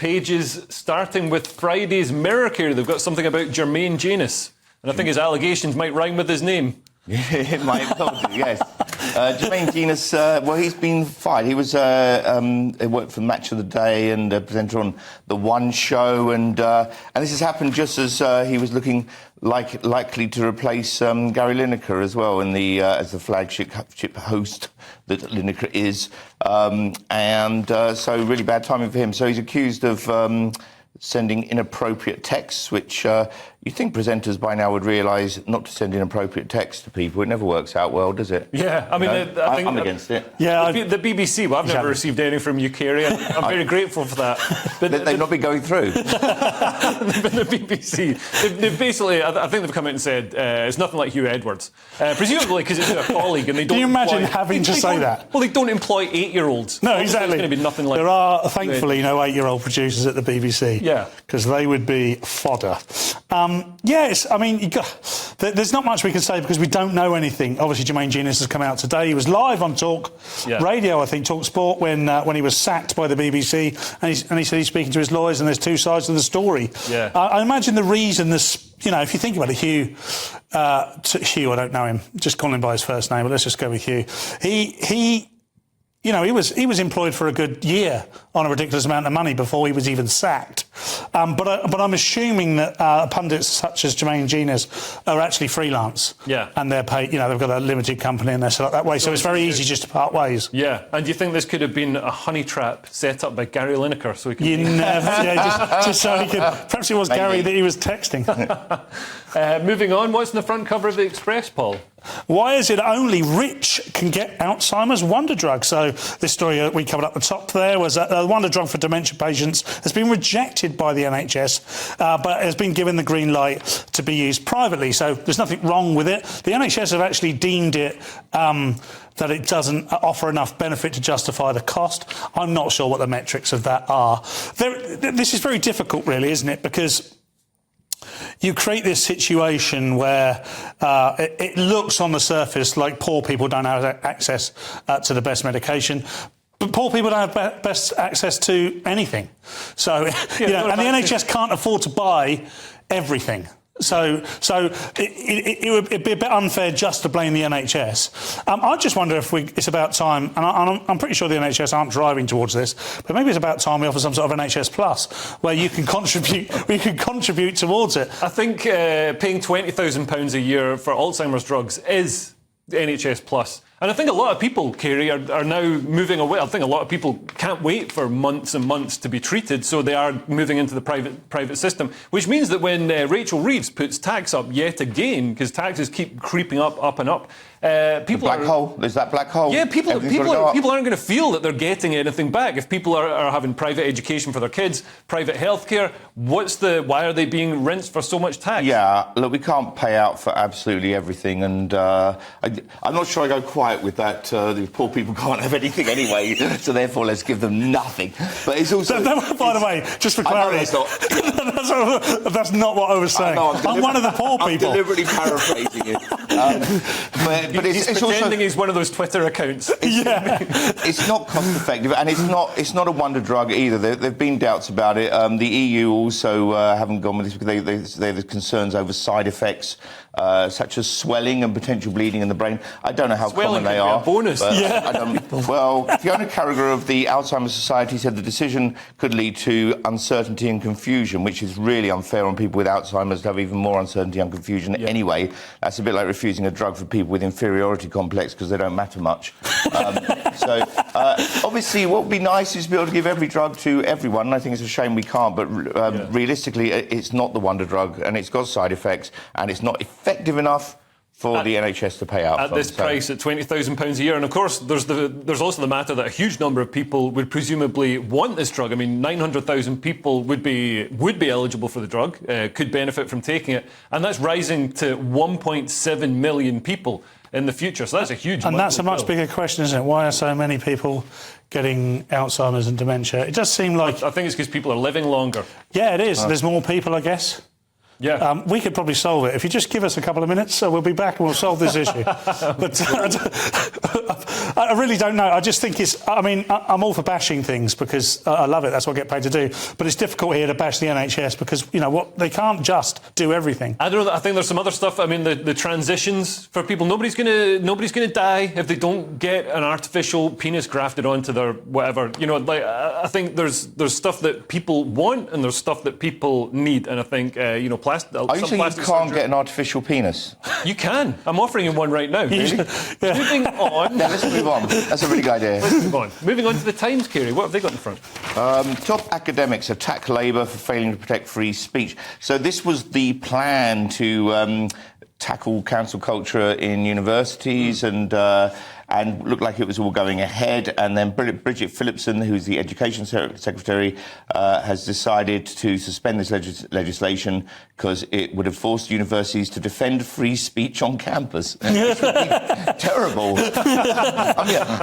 pages, starting with Friday's Mirror here. They've got something about Jermaine Genius. And I think his allegations might rhyme with his name. It might well do, yes. Jermaine Genius, well, he's been fired. He was he worked for Match of the Day and presenter on the One Show, and this has happened just as he was looking likely to replace Gary Lineker as well in the as the flagship host that Lineker is, so really bad timing for him. So he's accused of sending inappropriate texts, which you'd think presenters by now would realise not to send inappropriate texts to people. It never works out well, does it? Yeah, I mean, I think I'm against it. Yeah, the BBC. Well, I've never received anything from Ukari, and I'm very grateful for that. But they've not been going through. The BBC. They've basically, I think they've come out and said it's nothing like Hugh Edwards, presumably because it's a colleague, and they don't. Can you imagine having to say that? Well, they don't employ 8-year-olds. No, exactly. It's going to be nothing like. There are thankfully no 8-year-old producers at the BBC. Yeah, because they would be fodder. Yes, I mean, there's not much we can say because we don't know anything. Obviously, Jermaine Genius has come out today. He was live on Talk Radio, I think, Talk Sport, when he was sacked by the BBC, and he said he's speaking to his lawyers and there's two sides of the story. Yeah. I imagine the reason this, you know, if you think about it, Hugh, I don't know him, just call him by his first name, but let's just go with Hugh. You know, he was employed for a good year on a ridiculous amount of money before he was even sacked. But I'm assuming that pundits such as Jermaine Genius are actually freelance. Yeah. And they're paid. You know, they've got a limited company and they're set up that way. So it's very easy just to part ways. Yeah. And do you think this could have been a honey trap set up by Gary Lineker so he could? You never. just so he could. Perhaps it was Gary that he was texting. Moving on, what's in the front cover of the Express, Paul? Why is it only rich can get Alzheimer's wonder drug? So this story we covered up the top there was a wonder drug for dementia patients has been rejected by the NHS, but has been given the green light to be used privately. So there's nothing wrong with it. The NHS have actually deemed it that it doesn't offer enough benefit to justify the cost. I'm not sure what the metrics of that are. This is very difficult, really, isn't it? Because you create this situation where it looks on the surface like poor people don't have access to the best medication. But poor people don't have best access to anything. So, you know, and the NHS can't afford to buy everything. So it would be a bit unfair just to blame the NHS. I just wonder if it's about time, and I'm pretty sure the NHS aren't driving towards this, but maybe it's about time we offer some sort of NHS Plus where you can contribute towards it. I think paying £20,000 a year for Alzheimer's drugs is the NHS Plus. And I think a lot of people, Kerry, are now moving away. I think a lot of people can't wait for months and months to be treated, so they are moving into the private system, which means that when Rachel Reeves puts tax up yet again, because taxes keep creeping up and up, people black hole. There's that black hole. Yeah, people aren't going to feel that they're getting anything back. If people are having private education for their kids, private healthcare, why are they being rinsed for so much tax? Yeah, look, we can't pay out for absolutely everything, and I'm not sure I go quite with that. The poor people can't have anything anyway, so therefore let's give them nothing. But it's also... By the way, just for clarity, that's not what I was saying. I'm one of the poor people. I'm deliberately paraphrasing it. But he's pretending also, he's one of those Twitter accounts. It's not cost effective, and it's not a wonder drug either. There've been doubts about it. The EU also haven't gone with this because they have concerns over side effects such as swelling and potential bleeding in the brain. I don't know how common they are. A bonus. Well, Fiona Carragher of the Alzheimer's Society said the decision could lead to uncertainty and confusion, which is really unfair on people with Alzheimer's to have even more uncertainty and confusion anyway. That's a bit like refusing a drug for people with inferiority complex because they don't matter much. Obviously, what would be nice is to be able to give every drug to everyone, and I think it's a shame we can't, but realistically, it's not the wonder drug, and it's got side effects, and it's not effective enough for the NHS to pay out at this price, at £20,000 a year. And of course, there's also the matter that a huge number of people would presumably want this drug. I mean, 900,000 people would be eligible for the drug, could benefit from taking it, and that's rising to 1.7 million people in the future. So that's a huge. And that's a much bigger question, isn't it? Why are so many people getting Alzheimer's and dementia? It does seem like... I think it's because people are living longer. Yeah, it is. There's more people, I guess. Yeah. We could probably solve it. If you just give us a couple of minutes, we'll be back and we'll solve this issue. But I really don't know. I just think I'm all for bashing things because I love it. That's what I get paid to do. But it's difficult here to bash the NHS because, they can't just do everything. I don't know. I think there's some other stuff. I mean, the transitions for people. Nobody's gonna die if they don't get an artificial penis grafted onto their whatever. I think there's stuff that people want and there's stuff that people need. And I think Are you saying you can't get an artificial penis? You can. I'm offering you one right now. Really? Yeah. Moving on. Yeah, let's move on. That's a really good idea. Let's move on. Moving on to the Times, Kerry. What have they got in front? Top academics attack Labour for failing to protect free speech. So this was the plan to tackle cancel culture in universities and looked like it was all going ahead. And then Bridget Phillipson, who's the Education Secretary, has decided to suspend this legislation because it would have forced universities to defend free speech on campus. Which would be terrible.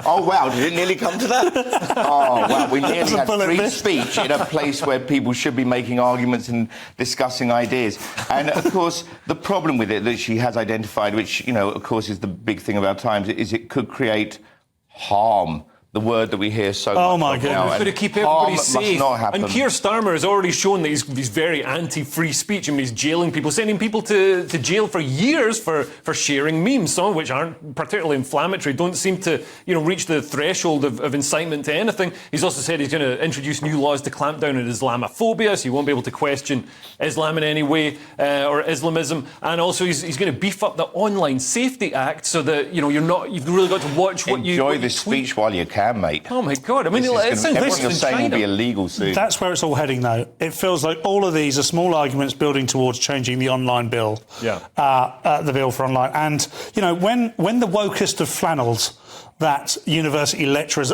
Oh, wow, did it nearly come to that? Oh, wow, we nearly had free speech in a place where people should be making arguments and discussing ideas. And, of course, the problem with it that she has identified, which, of course, is the big thing about Times, is it could create harm. The word that we hear so much. Oh my goodness! We've got to keep everybody safe. Must not happen. And Keir Starmer has already shown that he's very anti-free speech. I mean, he's jailing people, sending people to jail for years for sharing memes, some of which aren't particularly inflammatory, don't seem to reach the threshold of incitement to anything. He's also said he's going to introduce new laws to clamp down on Islamophobia, so you won't be able to question Islam in any way or Islamism. And also he's going to beef up the Online Safety Act so that you've really got to watch what you enjoy what the you tweet. Speech while you can, mate. Oh my God! I mean, everything you're saying will be illegal soon. That's where it's all heading, though. It feels like all of these are small arguments building towards changing the online bill. Yeah. The bill for online, and when the wokest of flannels that university lecturers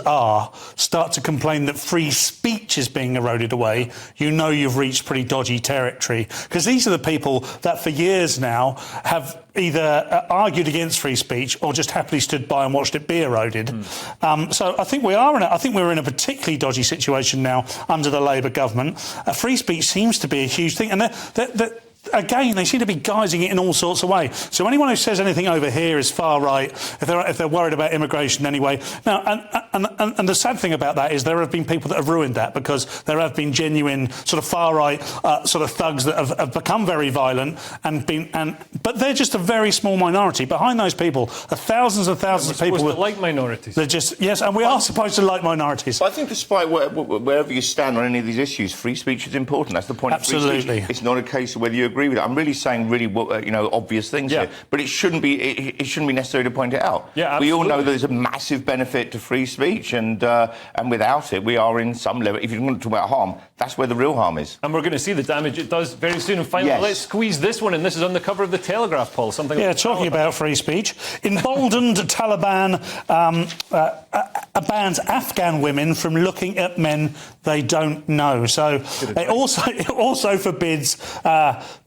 start to complain that free speech is being eroded away, you've reached pretty dodgy territory. Because these are the people that for years now have either argued against free speech or just happily stood by and watched it be eroded. So I think we're in a particularly dodgy situation now under the Labour government. Free speech seems to be a huge thing, and again, they seem to be guising it in all sorts of ways. So anyone who says anything over here is far right if they're worried about immigration anyway. Now, and the sad thing about that is there have been people that have ruined that because there have been genuine sort of far right sort of thugs that have become very violent but they're just a very small minority. Behind those people are thousands and thousands of people that like minorities. They're just and we are supposed to like minorities. I think despite wherever you stand on any of these issues, free speech is important. That's the point. Absolutely. Of free speech. It's not a case of whether you agree with it. I'm really saying obvious things here, but it shouldn't be. It shouldn't be necessary to point it out. Yeah, we all know there's a massive benefit to free speech, and without it, we are in some level. If you want to talk about harm, that's where the real harm is. And we're going to see the damage it does very soon. And finally, let's squeeze this one in. This is on the cover of the Telegraph, Paul. Something. Yeah, talking about free speech. Emboldened Taliban bans Afghan women from looking at men they don't know. So it also forbids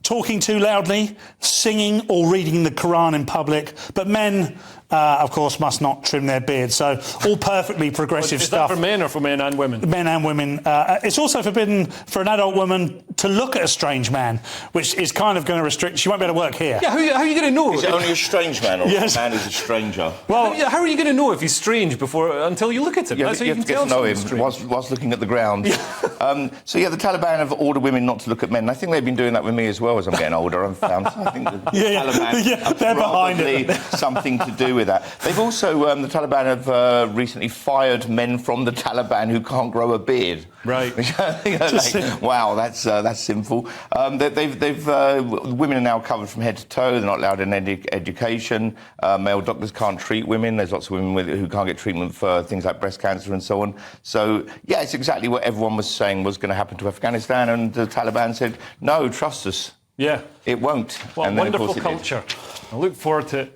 talking too loudly, singing or reading the Quran in public. But men, of course, must not trim their beards. So all perfectly progressive stuff. Is that for men or for men and women? Men and women. It's also forbidden for an adult woman to look at a strange man, which is kind of going to restrict. She won't be able to work here. Yeah, how are you going to know? Is it only a strange man or a man who's a stranger? Well, how are you going to know if he's strange until you look at him? That's how you can tell to know him whilst looking at the ground. The Taliban have ordered women not to look at men. I think they've been doing that with me as well as I'm getting older. I've found. So I think the Taliban they're behind it. Something to do with that. They've also the Taliban have recently fired men from the Taliban who can't grow a beard. Right. Wow, that's sinful. Women are now covered from head to toe. They're not allowed in education. Male doctors can't treat women. There's lots of women who can't get treatment for things like breast cancer and so on. So, yeah, it's exactly what everyone was saying was going to happen to Afghanistan, and the Taliban said, no, trust us. Yeah. It won't. Well, and then, wonderful of course, culture. I look forward to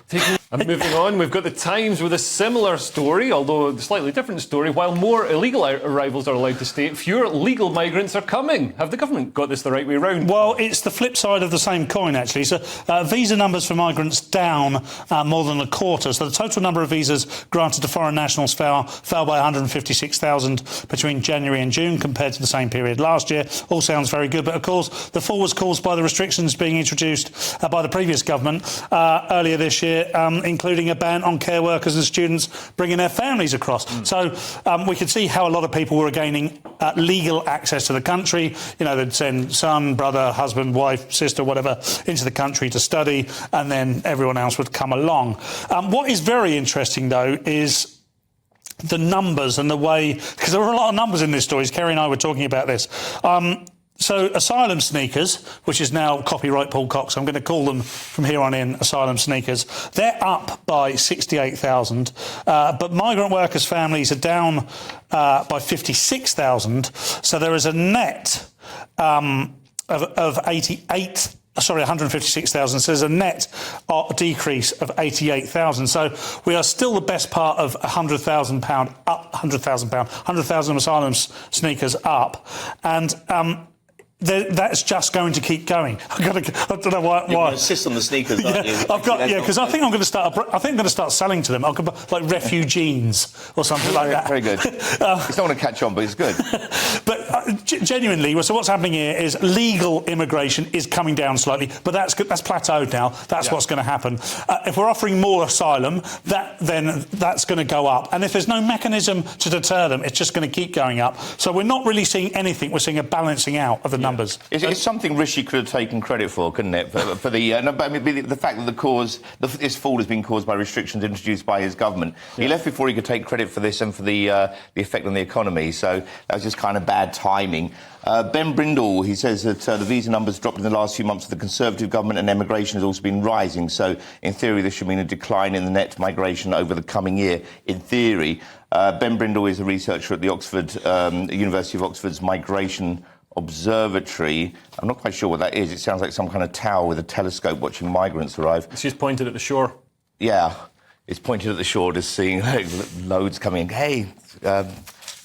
taking... And moving on, we've got the Times with a similar story, although a slightly different story. While more illegal arrivals are allowed to stay, fewer legal migrants are coming. Have the government got this the right way round? Well, it's the flip side of the same coin, actually. So visa numbers for migrants down more than a quarter. So the total number of visas granted to foreign nationals fell by 156,000 between January and June compared to the same period last year. All sounds very good. But, of course, the fall was caused by the restrictions being introduced by the previous government earlier this year, including a ban on care workers and students bringing their families across. So we could see how a lot of people were gaining legal access to the country. You know, they'd send son, brother, husband, wife, sister, whatever, into the country to study, and then everyone else would come along. What is very interesting, though, is the numbers and the way... Because there were a lot of numbers in this story. Kerry and I were talking about this. So asylum sneakers, which is now copyright Paul Cox, I'm going to call them from here on in asylum sneakers, they're up by 68,000, but migrant workers' families are down by 56,000, so there is a net of 156,000. So there's a net decrease of 88,000. So we are still the best part of £100,000 up, £100,000 asylum sneakers up, and that's just going to keep going. I don't know why. You're going to insist on the sneakers, aren't you? Because I think I'm going to start. I think I'm going to start selling to them. I could like refugees or something like that. Very good. It's not going to catch on, but it's good. But genuinely, so what's happening here is legal immigration is coming down slightly, but that's plateaued now. That's what's going to happen. If we're offering more asylum, then that's going to go up. And if there's no mechanism to deter them, it's just going to keep going up. So we're not really seeing anything. We're seeing a balancing out of the numbers. It's something Rishi could have taken credit for, couldn't it? For the the fact that this fall has been caused by restrictions introduced by his government. He left before he could take credit for this and for the effect on the economy. So that was just kind of bad timing. Ben Brindle, he says that the visa numbers dropped in the last few months of the Conservative government, and emigration has also been rising. So in theory, this should mean a decline in the net migration over the coming year. In theory, Ben Brindle is a researcher at the University of Oxford's Migration Observatory. I'm not quite sure what that is. It sounds like some kind of tower with a telescope watching migrants arrive. It's just pointed at the shore. Yeah, it's pointed at the shore, just seeing loads coming in. Hey,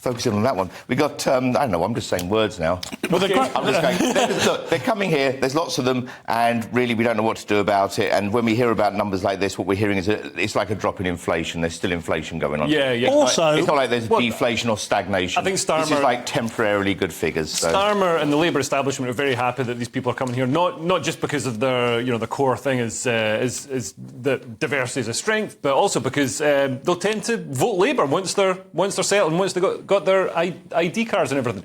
focusing on that one. We got, I don't know, I'm just saying words now. Well, I'm just going, look, they're coming here, there's lots of them, and really we don't know what to do about it. And when we hear about numbers like this, what we're hearing is it's like a drop in inflation. There's still inflation going on. Yeah. Also, it's not like there's deflation or stagnation. I think Starmer... This is like temporarily good figures. So. Starmer and the Labour establishment are very happy that these people are coming here, not just because of their, the core thing is that diversity is a strength, but also because they'll tend to vote Labour once they're settled and once they've got their ID cards and everything.